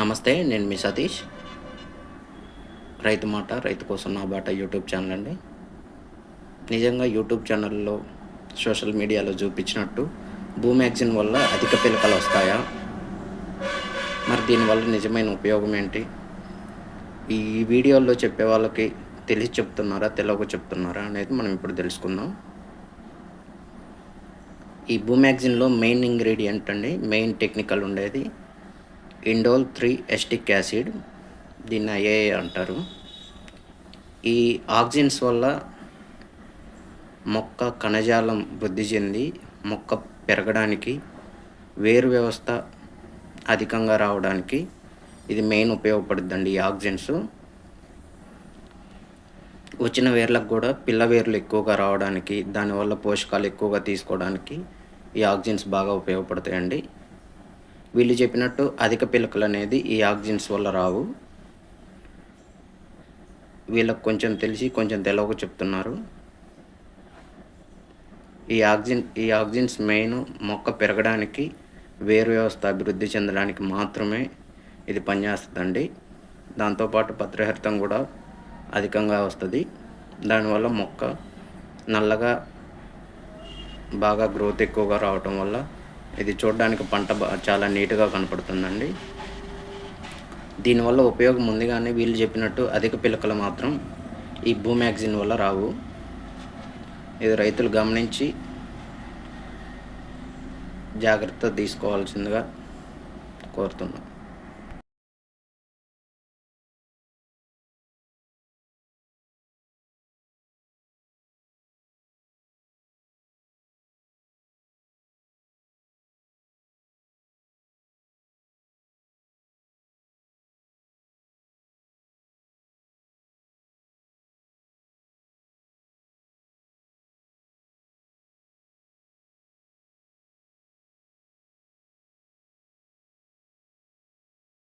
నమస్తే, నేను మీ సతీష్. రైతు మాట రైతు కోసం నా బాట యూట్యూబ్ ఛానల్ అండి. నిజంగా యూట్యూబ్ ఛానల్లో సోషల్ మీడియాలో చూపించినట్టు మ్యాగజైన్ వల్ల అధిక పిలకలు వస్తాయా? మరి దీనివల్ల నిజమైన ఉపయోగం ఏంటి? ఈ వీడియోల్లో చెప్పే వాళ్ళకి తెలిసి చెప్తున్నారా, తెలియక చెప్తున్నారా అనేది మనం ఇప్పుడు తెలుసుకుందాం. ఈ మ్యాగజైన్లో మెయిన్ ఇంగ్రీడియంట్ అండి, మెయిన్ టెక్నికల్ ఉండేది ఇండోల్ 3 ఎస్టిక్ యాసిడ్, దీన్ని ఐఏఏ అంటారు. ఈ ఆక్సిజన్స్ వల్ల మొక్క కణజాలం వృద్ధి చెంది మొక్క పెరగడానికి, వేరు వ్యవస్థ అధికంగా రావడానికి ఇది మెయిన్ ఉపయోగపడుద్దండి. ఈ ఆక్సిజన్స్ వచ్చిన వేర్లకు కూడా పిల్ల వేర్లు ఎక్కువగా రావడానికి, దానివల్ల పోషకాలు ఎక్కువగా తీసుకోవడానికి ఈ ఆక్సిజన్స్ బాగా ఉపయోగపడతాయండి. వీళ్ళు చెప్పినట్టు అధిక పిలకలు అనేది ఈ ఆక్సిజన్స్ వల్ల రావు. వీళ్ళకి కొంచెం తెలిసి కొంచెం తెలవక చెప్తున్నారు. ఈ ఆక్సిజన్స్ మెయిన్ మొక్క పెరగడానికి, వేరు వ్యవస్థ అభివృద్ధి చెందడానికి మాత్రమే ఇది పనిచేస్తుందండి. దాంతోపాటు పత్రహరితం కూడా అధికంగా వస్తుంది. దానివల్ల మొక్క నల్లగా బాగా గ్రోత్ ఎక్కువగా రావటం వల్ల ఇది చూడడానికి పంట చాలా నీట్గా కనపడుతుందండి. దీనివల్ల ఉపయోగం ఉంది, కానీ వీళ్ళు చెప్పినట్టు అధిక పిలకలు మాత్రం ఈ మ్యాగజైన్ వల్ల రావు. ఇది రైతులు గమనించి జాగ్రత్త తీసుకోవాల్సిందిగా కోరుతున్నాను.